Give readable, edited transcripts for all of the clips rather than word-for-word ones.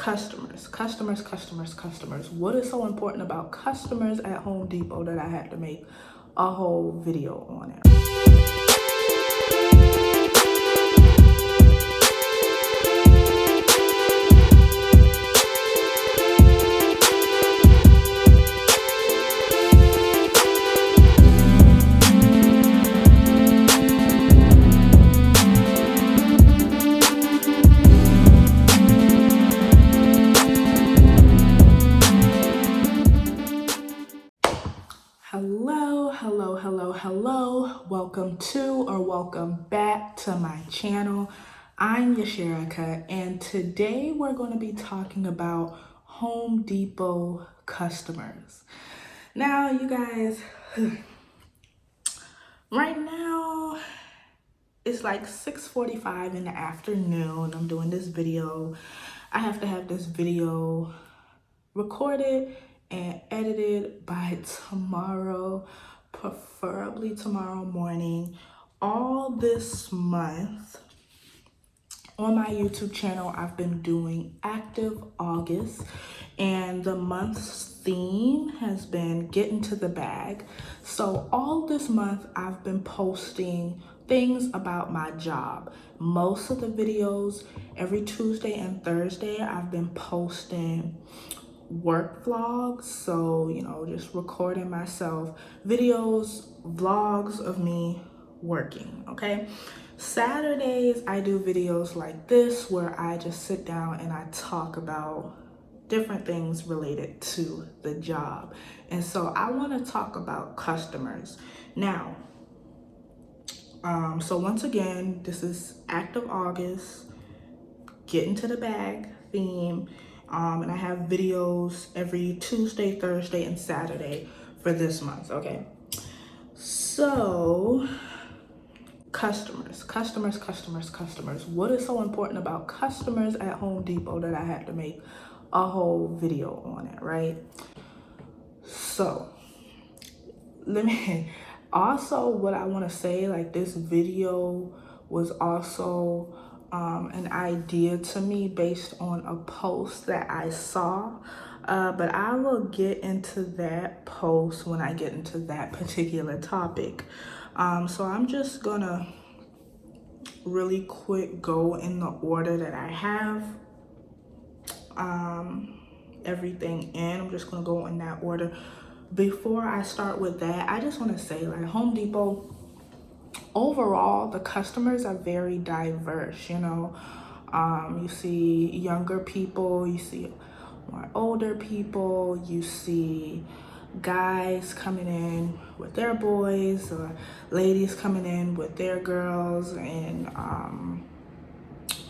Customers. What is so important about customers at Home Depot that I had to make a whole video on it? Hello. Welcome back to my channel. I'm Yasherica, and today we're going to be talking about Home Depot customers. Now, you guys, right now it's like 6:45 in the afternoon. I'm doing this video. I have to have this video recorded and edited by tomorrow, preferably tomorrow morning. All this month on my YouTube channel, I've been doing Active August, and the month's theme has been getting to the bag. So all this month I've been posting things about my job. Most of the videos, every Tuesday and Thursday, I've been posting work vlogs, so just recording myself, videos, vlogs of me working. Okay, Saturdays I do videos like this where I just sit down and I talk about different things related to the job. And so I want to talk about customers now. So once again, this is Active August, getting to the bag theme. And I have videos every Tuesday, Thursday, and Saturday for this month, okay? So, customers. What is so important about customers at Home Depot that I had to make a whole video on it, right? So, also what I want to say, like, this video was also an idea to me based on a post that I saw, but I will get into that post when I get into that particular topic. So I'm just gonna really quick go in the order that I have everything in. I'm just gonna go in that order. Before I start with that, I just want to say, like, Home Depot, overall, the customers are very diverse. You see younger people, you see more older people, you see guys coming in with their boys, or ladies coming in with their girls, and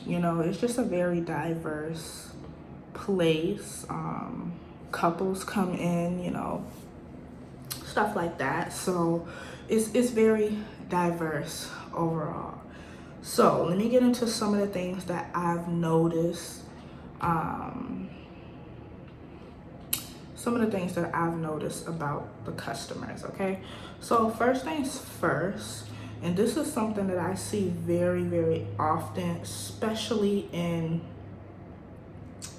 it's just a very diverse place. Couples come in, stuff like that. So it's very diverse overall. So let me get into some of the things that I've noticed. About the customers, okay? So first things first, and this is something that I see very, very often, especially in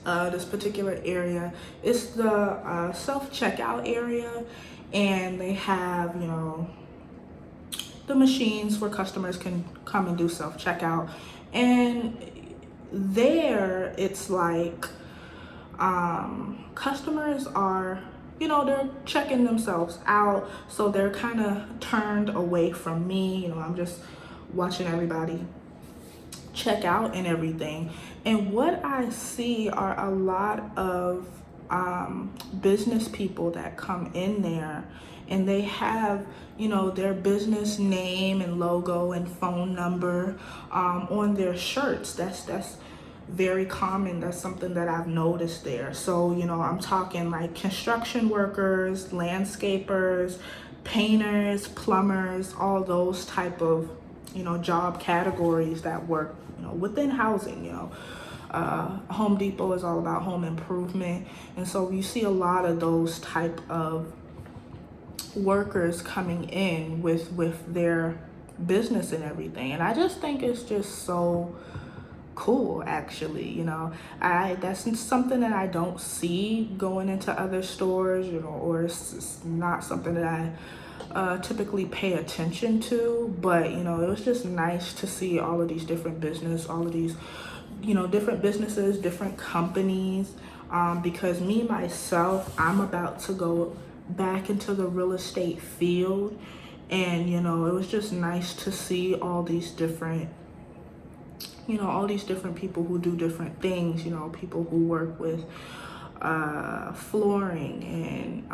this particular area. It's the self-checkout area, and they have, the machines where customers can come and do self-checkout. And there it's like customers are, they're checking themselves out, so they're kind of turned away from me. I'm just watching everybody check out and everything. And what I see are a lot of business people that come in there, and they have, their business name and logo and phone number on their shirts. That's very common. That's something that I've noticed there. So, I'm talking like construction workers, landscapers, painters, plumbers, all those type of, job categories that work, within housing. Home Depot is all about home improvement. And so you see a lot of those type of workers coming in with their business and everything. And I just think it's just so cool, actually. That's something that I don't see going into other stores, or it's not something that I typically pay attention to. But it was just nice to see all of these different all of these different businesses, different companies, because me myself, I'm about to go back into the real estate field. And it was just nice to see all these different people who do different things, people who work with flooring and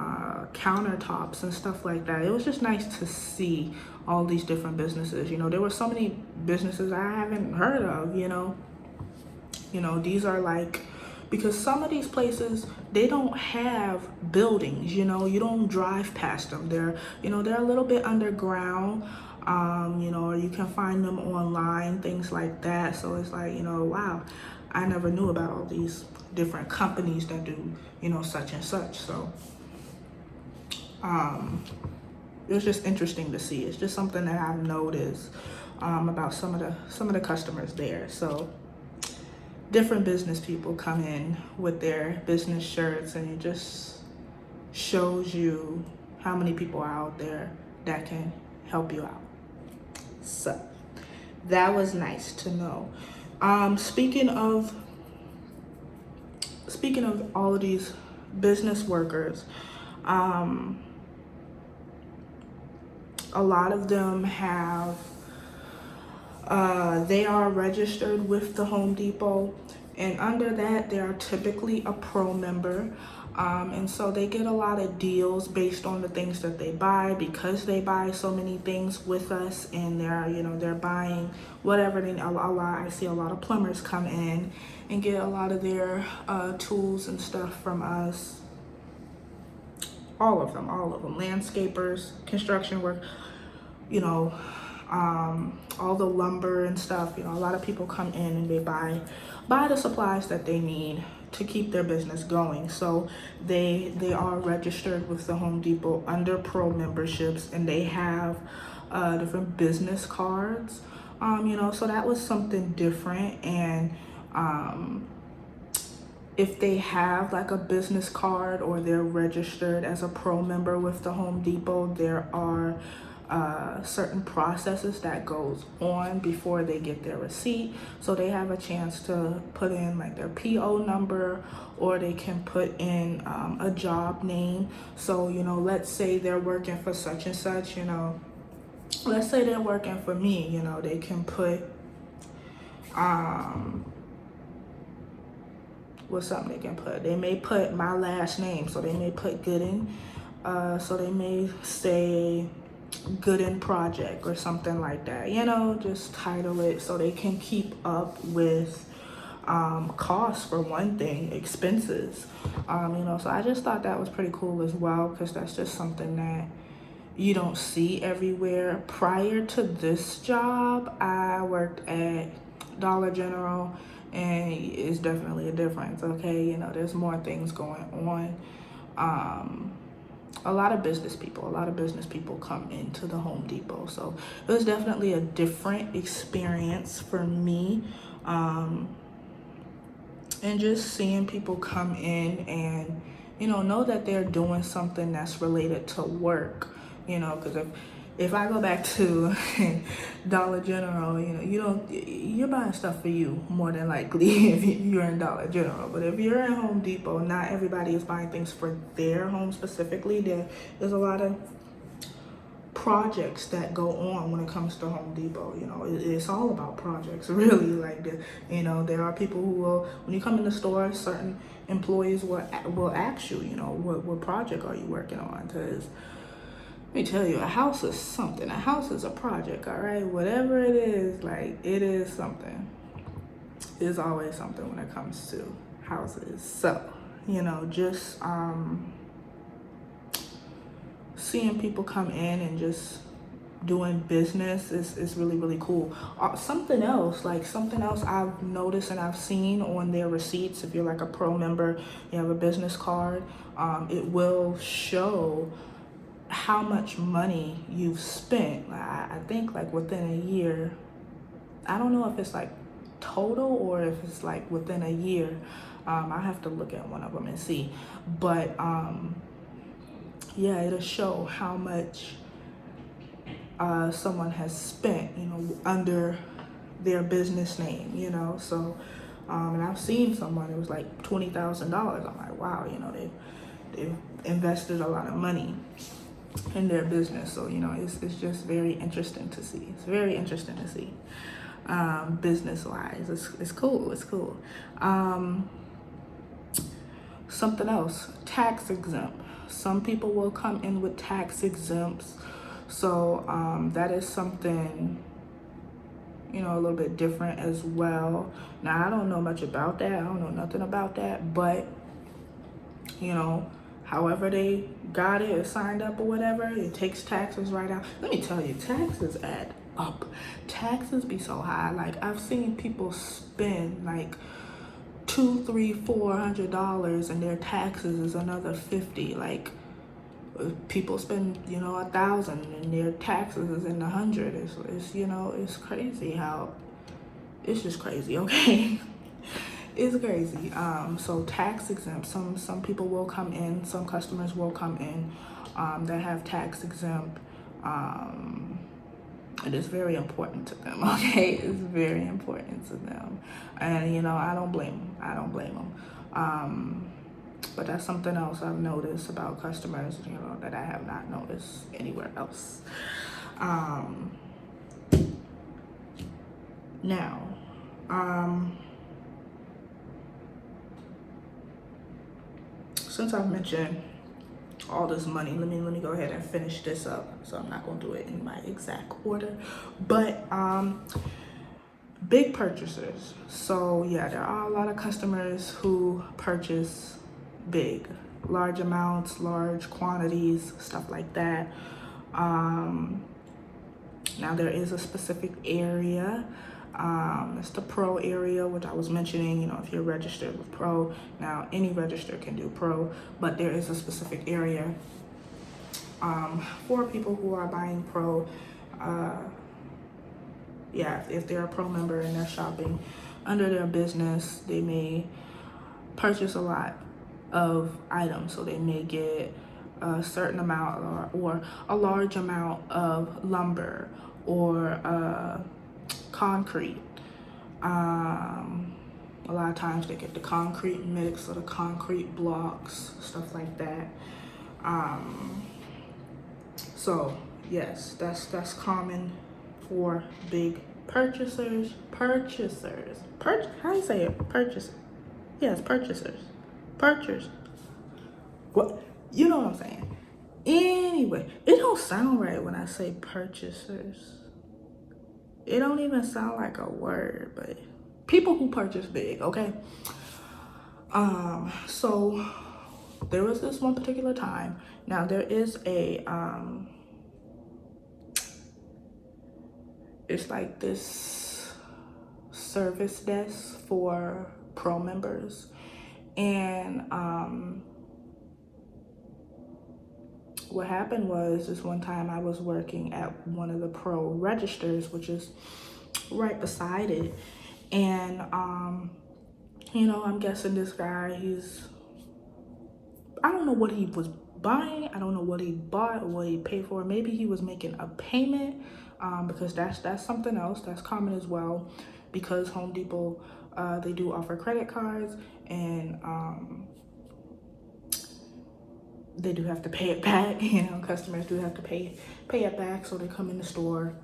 countertops and stuff like that. It was just nice to see all these different businesses. There were so many businesses I haven't heard of. These are like, because some of these places, they don't have buildings. You don't drive past them. They're a little bit underground. Or you can find them online, things like that. So it's like, wow, I never knew about all these different companies that do, such and such. So it was just interesting to see. It's just something that I've noticed about some of the customers there. So different business people come in with their business shirts, and it just shows you how many people are out there that can help you out. So that was nice to know. Speaking of all of these business workers, a lot of them have they are registered with the Home Depot, and under that they are typically a pro member. And so they get a lot of deals based on the things that they buy, because they buy so many things with us, and they're buying whatever they I see a lot of plumbers come in and get a lot of their tools and stuff from us. All of them, landscapers, construction work, all the lumber and stuff. A lot of people come in and they buy the supplies that they need to keep their business going. So they are registered with the Home Depot under pro memberships, and they have different business cards. So that was something different. And if they have like a business card, or they're registered as a pro member with the Home Depot, there are certain processes that goes on before they get their receipt. So they have a chance to put in like their PO number, or they can put in a job name. So let's say they're working for such and such. Let's say they're working for me. They can put what's something they can put? They may put my last name, so they may put Gooden. So they may say Gooden Project or something like that. Just title it so they can keep up with costs, for one thing, expenses. So I just thought that was pretty cool as well, because that's just something that you don't see everywhere. Prior to this job, I worked at Dollar General, and it's definitely a difference. Okay, there's more things going on. A lot of business people come into the Home Depot. So it was definitely a different experience for me. And just seeing people come in and, know that they're doing something that's related to work, because if I go back to Dollar General, you're buying stuff for you more than likely if you're in Dollar General. But if you're in Home Depot, not everybody is buying things for their home specifically. There's a lot of projects that go on when it comes to Home Depot. It's all about projects, really. Like, there are people who will, when you come in the store, certain employees will ask you, what project are you working on? Because let me tell you, a house is something. A house is a project, all right? Whatever it is, like, it is something. There's always something when it comes to houses. So, just seeing people come in and just doing business is really, really cool. Something else I've noticed and I've seen on their receipts, if you're like a pro member, you have a business card, it will show how much money you've spent. I think like within a year, I don't know if it's like total or if it's like within a year. I have to look at one of them and see. But yeah, it'll show how much someone has spent, under their business name, So, and I've seen someone, it was like $20,000. I'm like, wow, they've invested a lot of money in their business. So, it's just very interesting to see. It's very interesting to see, business-wise. It's cool. It's cool. Something else, tax exempt. Some people will come in with tax exempts. So that is something, a little bit different as well. Now, I don't know much about that. I don't know nothing about that. But, however they got it or signed up or whatever, it takes taxes right out. Let me tell you, taxes add up. Taxes be so high. Like, I've seen people spend like $200, $300, $400 and their taxes is another $50. Like, people spend, $1,000 and their taxes is in the hundred. It's crazy how, it's just crazy, okay? It's crazy. So tax exempt, some people will come in, some customers will come in that have tax exempt. It is very important to them, okay? It's very important to them. And, I don't blame them. But that's something else I've noticed about customers, that I have not noticed anywhere else. Now, since I've mentioned all this money, let me go ahead and finish this up. So I'm not gonna do it in my exact order, but big purchasers. So yeah, there are a lot of customers who purchase big, large amounts, large quantities, stuff like that. Now there is a specific area. It's the Pro area, which I was mentioning, if you're registered with Pro. Now, any register can do Pro, but there is a specific area for people who are buying Pro. Yeah, if they're a Pro member and they're shopping under their business, they may purchase a lot of items. So they may get a certain amount or a large amount of lumber or concrete. A lot of times they get the concrete mix or the concrete blocks, stuff like that. So yes, that's common for big purchasers. How do you say it? Purchasers. Yes, purchasers. Purchasers. What? You know what I'm saying? Anyway, it don't sound right when I say purchasers. It don't even sound like a word, but people who purchase big, okay? So there was this one particular time. Now there is a, it's like this service desk for Pro members. And what happened was this one time I was working at one of the Pro registers, which is right beside it. And, I'm guessing this guy, I don't know what he was buying. I don't know what he bought or what he paid for. Maybe he was making a payment because that's something else that's common as well, because Home Depot, they do offer credit cards, and they do have to pay it back. Customers do have to pay it back, so they come in the store.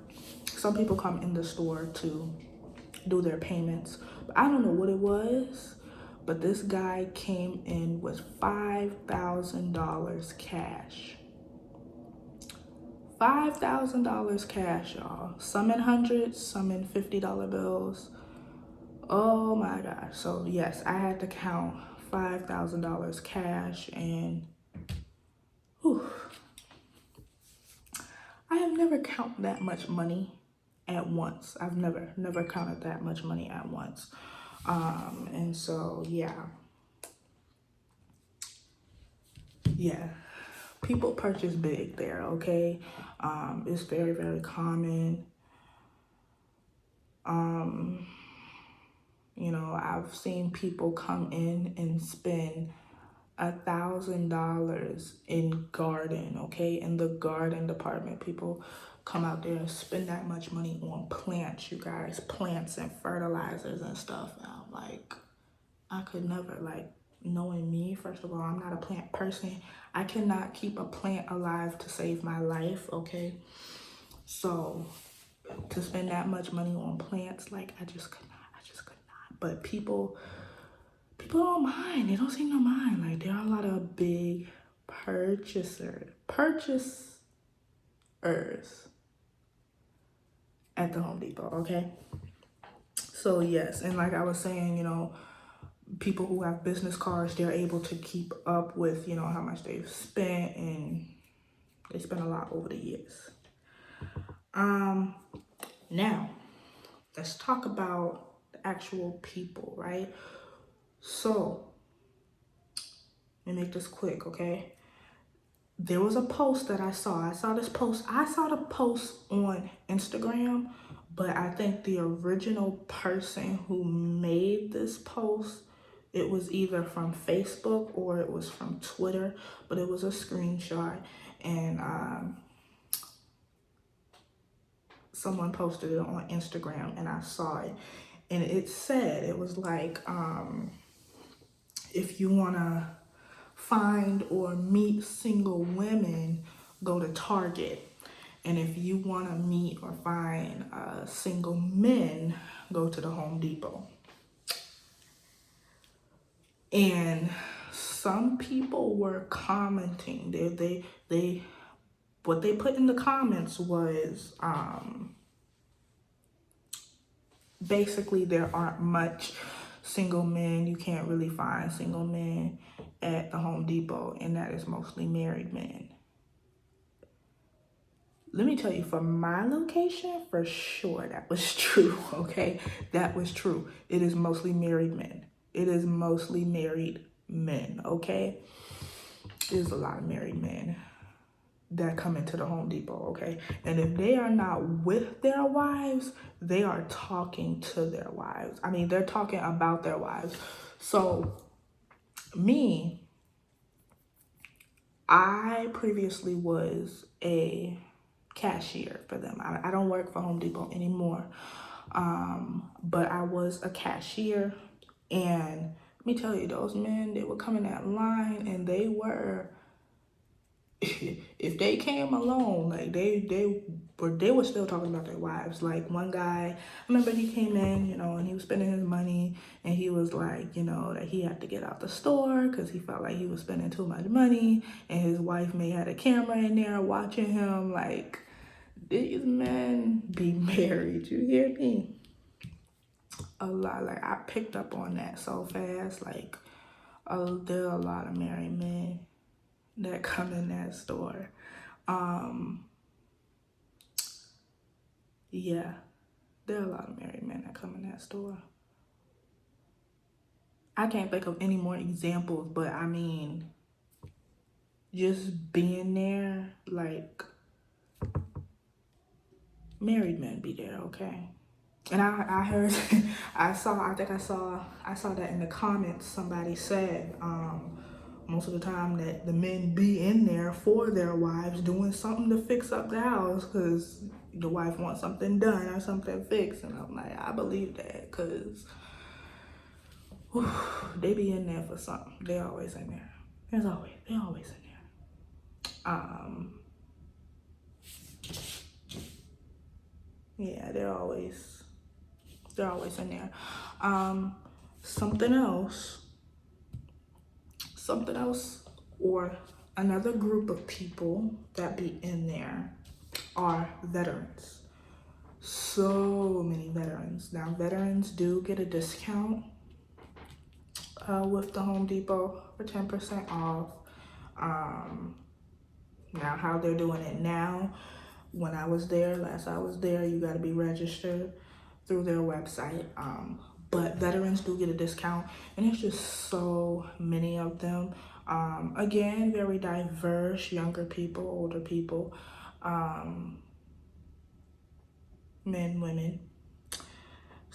Some people come in the store to do their payments, but I don't know what it was, but this guy came in with $5,000 cash. $5,000 cash, y'all. Some in hundreds, some in $50 bills. Oh my gosh. So yes, I had to count $5,000 cash, and whew, I have never counted that much money at once. I've never counted that much money at once. And so yeah, people purchase big there, okay? It's very, very common. You know, I've seen people come in and spend $1,000 in garden, okay? In the garden department, people come out there and spend that much money on plants, you guys, plants and fertilizers and stuff. And I'm like, I could never, like, knowing me, first of all, I'm not a plant person. I cannot keep a plant alive to save my life, okay? So to spend that much money on plants, like, I just could not. But people don't mind. They don't seem to mind. Like, there are a lot of big purchasers at the Home Depot, okay? So yes, and like I was saying, you know, people who have business cards, they're able to keep up with, you know, how much they've spent, and they spend a lot over the years. Now, let's talk about the actual people, right? So, let me make this quick, okay? There was a post that I saw. I saw the post on Instagram, but I think the original person who made this post, it was either from Facebook or it was from Twitter, but it was a screenshot, and someone posted it on Instagram, and I saw it, and it said, it was like, if you wanna find or meet single women, go to Target. And if you want to meet or find single men, go to the Home Depot. And some people were commenting. They what they put in the comments was basically there aren't much single men. You can't really find single men at the Home Depot, and that is mostly married men. Let me tell you, for my location, for sure, that was true, okay? That was true. It is mostly married men. It is mostly married men, okay? There's a lot of married men that come into the Home Depot, okay? And if they are not with their wives, they are talking to their wives. I mean, they're talking about their wives. So, me, I previously was a cashier for them. I don't work for Home Depot anymore, but I was a cashier, and let me tell you, those men, they would come in that line, and they were, if they came alone, like they were still talking about their wives. Like one guy, I remember he came in, you know, and he was spending his money, and he was like, you know, that he had to get out the store because he felt like he was spending too much money, and his wife may had a camera in there watching him. Like, these men be married, you hear me? A lot. Like, I picked up on that so fast. Like, there are a lot of married men that come in that store. Yeah, there are a lot of married men that come in that store. I can't think of any more examples, but I mean, just being there, like, married men be there, okay? And I heard, I saw that in the comments, somebody said, most of the time that the men be in there for their wives doing something to fix up the house because the wife wants something done or something fixed. And I'm like, I believe that, because they be in there for something. They always in there. They're always in there. Yeah, they're always in there. Something else, or another group of people that be in there are veterans. So many veterans. Now, veterans do get a discount with the Home Depot for 10% off. Now, how they're doing it now, when I was there, last I was there, you got to be registered through their website. But veterans do get a discount, and there's just so many of them. Again, very diverse, younger people, older people, men, women.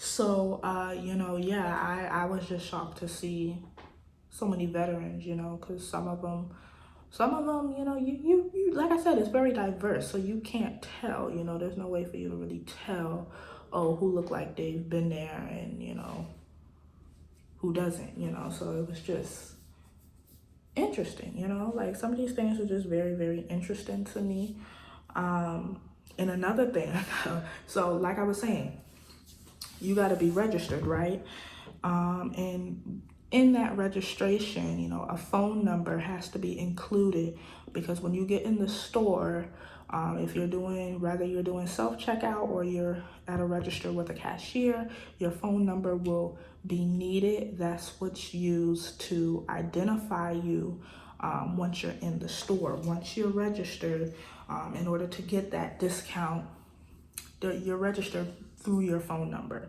So, you know, yeah, I was just shocked to see so many veterans, you know, because some of them, you know, you, like I said, it's very diverse. So you can't tell, you know, there's no way for you to really tell, oh, who look like they've been there and, you know, who doesn't, you know. So it was just interesting, you know, like some of these things are just very, very interesting to me. And another thing, so like I was saying, you got to be registered, right? And in that registration, you know, a phone number has to be included because when you get in the store, if you're doing, whether you're doing self-checkout or you're at a register with a cashier, your phone number will be needed. That's what's used to identify you once you're in the store. Once you're registered, in order to get that discount, you're registered through your phone number.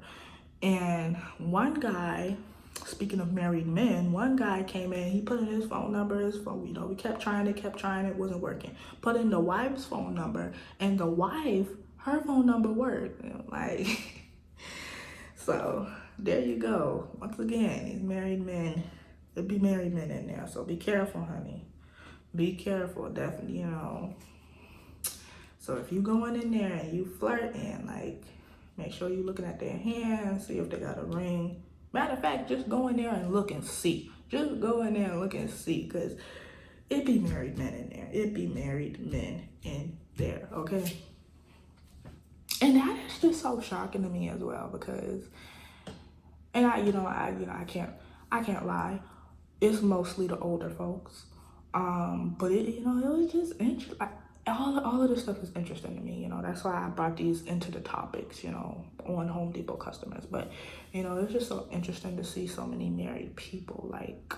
And one guy, speaking of married men, one guy came in, he put in his phone number, his phone, you know, we kept trying, it wasn't working. Put in the wife's phone number, and the wife, her phone number worked. You know, like, so there you go. Once again, these married men, there'll be married men in there, so be careful, honey. Be careful, definitely, you know. So if you going in there and you flirting, like, make sure you looking at their hands, see if they got a ring. Matter of fact, just go in there and look and see. Just go in there and look and see, because it be married men in there. It be married men in there, okay? And that is just so shocking to me as well, because, and I can't lie. It's mostly the older folks. But it, you know, it was just interesting. All of this stuff is interesting to me, you know. That's why I brought these into the topics, you know, on Home Depot customers. But, you know, it's just so interesting to see so many married people. Like,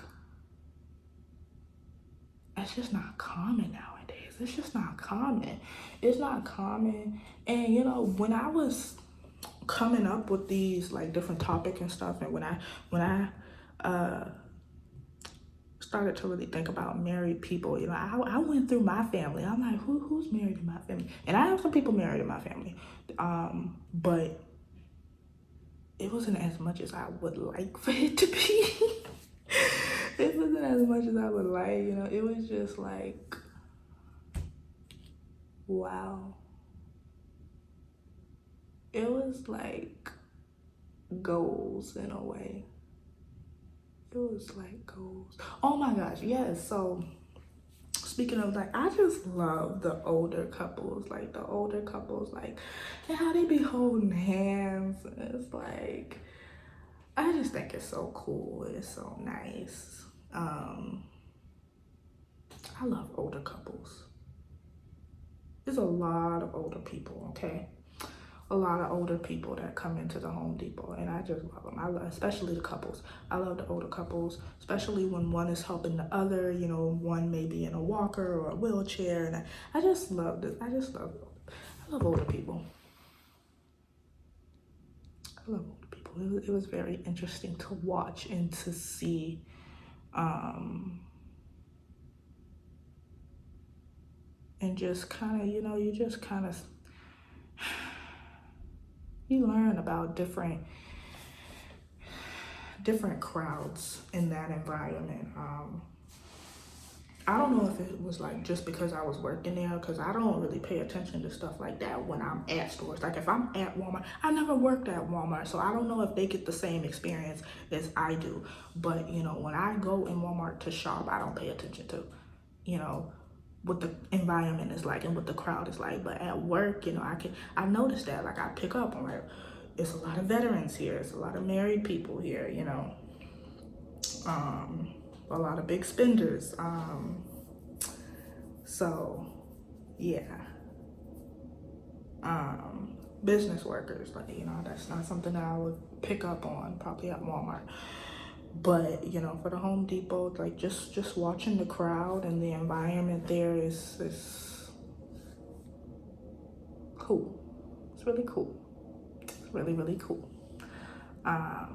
it's just not common nowadays. It's just not common. It's not common. And, you know, when I was coming up with these like different topics and stuff, and when I started to really think about married people, you know, I went through my family. I'm like, who's married in my family? And I have some people married in my family, but it wasn't as much as I would like for it to be. It wasn't as much as I would like, you know. It was just like, wow. It was like goals in a way. It was like goals. Oh my gosh, yes. So speaking of, like, I just love the older couples, like and how they be holding hands. It's like, I just think it's so cool. It's so nice. I love older couples. There's a lot of older people, okay? A lot of older people that come into the Home Depot, and I just love them. I love, especially the couples. I love the older couples, especially when one is helping the other. You know, one may be in a walker or a wheelchair, and I just love this. I love older people. I love older people. It was very interesting to watch and to see. And just kind of, you know, you just kind of, you learn about different crowds in that environment. I don't know if it was like just because I was working there, because I don't really pay attention to stuff like that when I'm at stores. Like if I'm at Walmart, I never worked at Walmart, so I don't know if they get the same experience as I do. But, you know, when I go in Walmart to shop, I don't pay attention to, you know, what the environment is like and what the crowd is like. But at work, you know, I noticed that, like I pick up on it. It's a lot of veterans here. It's a lot of married people here, you know. A lot of big spenders. So yeah. Business workers, like, you know, that's not something that I would pick up on probably at Walmart. But, you know, for the Home Depot, like just watching the crowd and the environment there is cool. It's really cool. It's really, really cool. I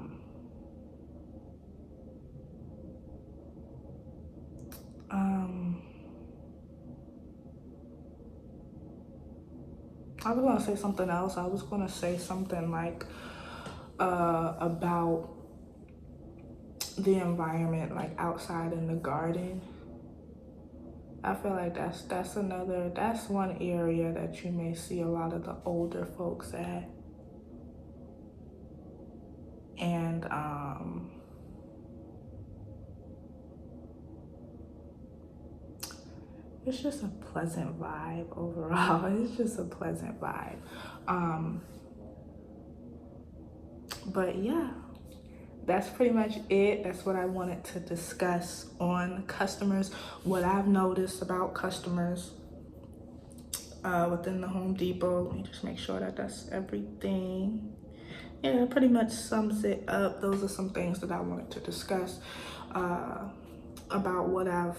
was gonna say something else. I was gonna say something like, about the environment, like outside in the garden. I feel like that's one area that you may see a lot of the older folks at. And it's just a pleasant vibe overall. It's just a pleasant vibe. But yeah, that's pretty much it. That's what I wanted to discuss on customers, what I've noticed about customers within the Home Depot. Let me just make sure that that's everything. Yeah, it pretty much sums it up. Those are some things that I wanted to discuss about what I've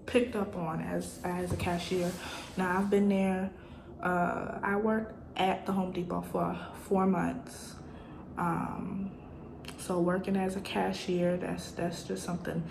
picked up on as a cashier. Now, I've been there, I worked at the Home Depot for 4 months. So working as a cashier, that's just something,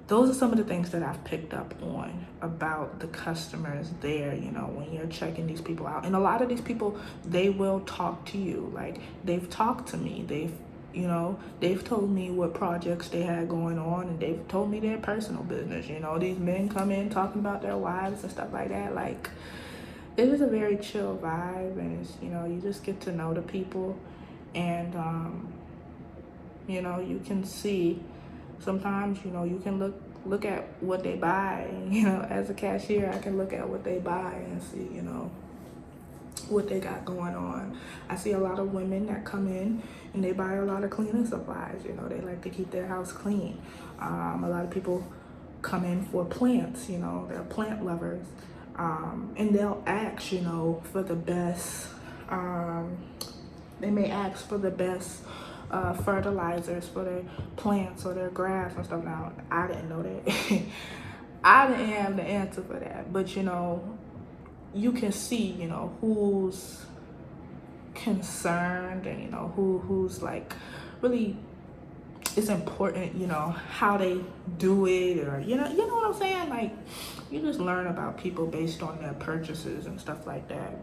those are some of the things that I've picked up on about the customers there, you know, when you're checking these people out. And a lot of these people, they will talk to you. Like, they've talked to me. They've told me what projects they had going on, and they've told me their personal business. You know, these men come in talking about their wives and stuff like that. Like, it was a very chill vibe, and it's, you know, you just get to know the people. And you know, you can see sometimes, you know, you can look at what they buy. You know, as a cashier, I can look at what they buy and see, you know, what they got going on. I see a lot of women that come in and they buy a lot of cleaning supplies. You know, they like to keep their house clean. A lot of people come in for plants. You know, they're plant lovers, and they'll ask, you know, for the best. They may ask for the best fertilizers for their plants or their grass and stuff. Now, I didn't know that. I didn't have the answer for that. But, you know, you can see, you know, who's concerned, and, you know, who's like really, it's important, you know, how they do it, or, you know what I'm saying? Like, you just learn about people based on their purchases and stuff like that.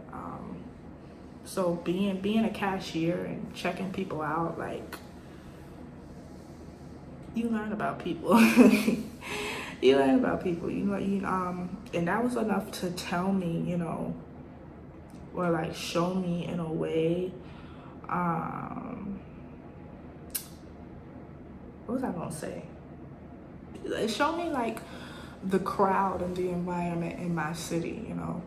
So being a cashier and checking people out, like, you learn about people. You learn about people, and that was enough to tell me, you know, or like show me in a way, what was I gonna say? It showed me like the crowd and the environment in my city, you know.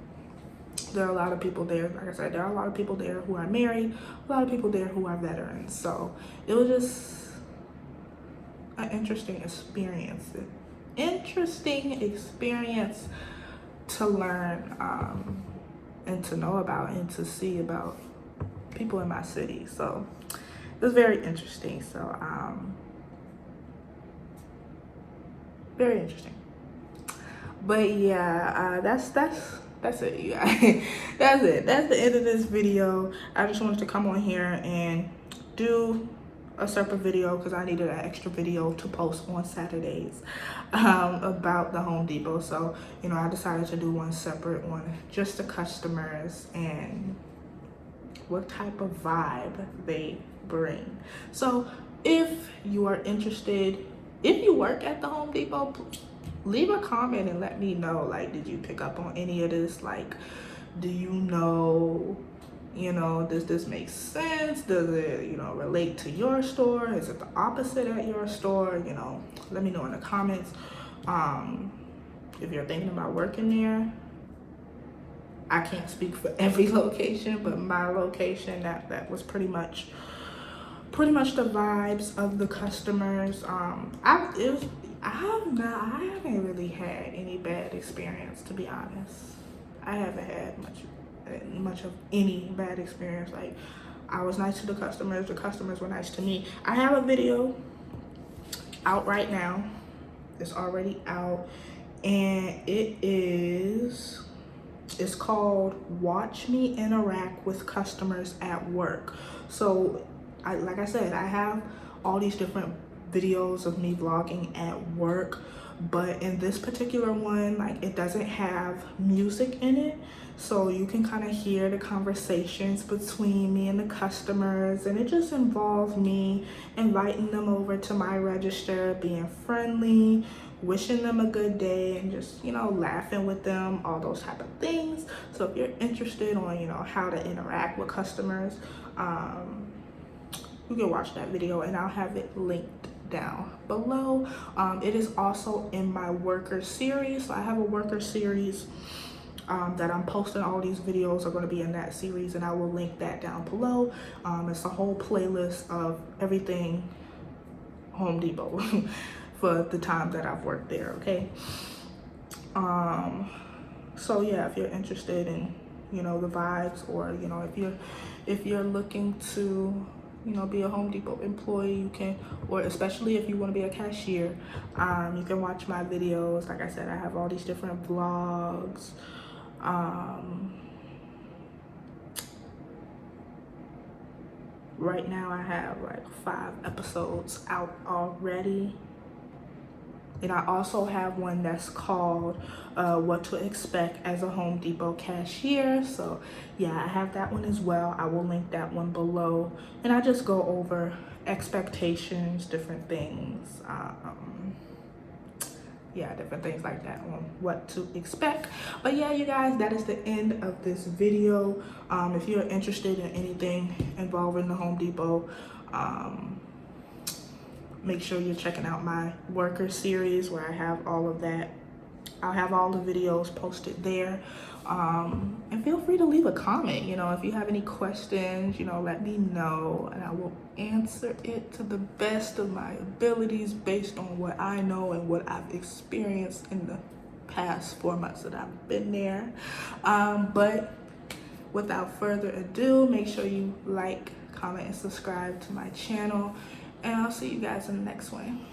There are a lot of people there, like I said, there are a lot of people there who are married, a lot of people there who are veterans. So it was just an interesting experience to learn and to know about and to see about people in my city. So it was very interesting. So very interesting. But yeah, that's it, you guys. That's it. That's the end of this video. I just wanted to come on here and do a separate video because I needed an extra video to post on Saturdays about the Home Depot. So, you know, I decided to do one separate one, just the customers and what type of vibe they bring. So if you are interested, if you work at the Home Depot, leave a comment and let me know, like, did you pick up on any of this? Like, do you know, does this make sense? Does it, relate to your store? Is it the opposite at your store? Let me know in the comments. If you're thinking about working there, I can't speak for every location, but my location, that was pretty much the vibes of the customers. I haven't really had any bad experience, to be honest. I haven't had much of any bad experience. Like, I was nice to the customers were nice to me. I have a video out right now. It's already out, and it's called Watch Me Interact with Customers at Work. So like I said, I have all these different videos of me vlogging at work, but in this particular one, like, it doesn't have music in it, so you can kind of hear the conversations between me and the customers, and it just involves me inviting them over to my register, being friendly, wishing them a good day, and just, you know, laughing with them, all those type of things. So if you're interested on, you know, how to interact with customers, you can watch that video, and I'll have it linked down below. It is also in my worker series. So I have a worker series that I'm posting. All these videos are going to be in that series, and I will link that down below. It's a whole playlist of everything Home Depot for the time that I've worked there. Okay. So yeah, if you're interested in, you know, the vibes, or, you know, if you're looking to, you know, be a Home Depot employee, you can, or especially if you want to be a cashier, you can watch my videos. Like I said, I have all these different vlogs. Right now I have like 5 episodes out already. And I also have one that's called What to Expect as a Home Depot Cashier. So yeah, I have that one as well. I will link that one below. And I just go over expectations, different things. Yeah, different things like that on what to expect. But yeah, you guys, that is the end of this video. If you're interested in anything involving the Home Depot, make sure you're checking out my worker series where I have all of that. I'll have all the videos posted there. And feel free to leave a comment. You know, if you have any questions, you know, let me know, and I will answer it to the best of my abilities based on what I know and what I've experienced in the past 4 months that I've been there. But without further ado, make sure you like, comment, and subscribe to my channel, and I'll see you guys in the next one.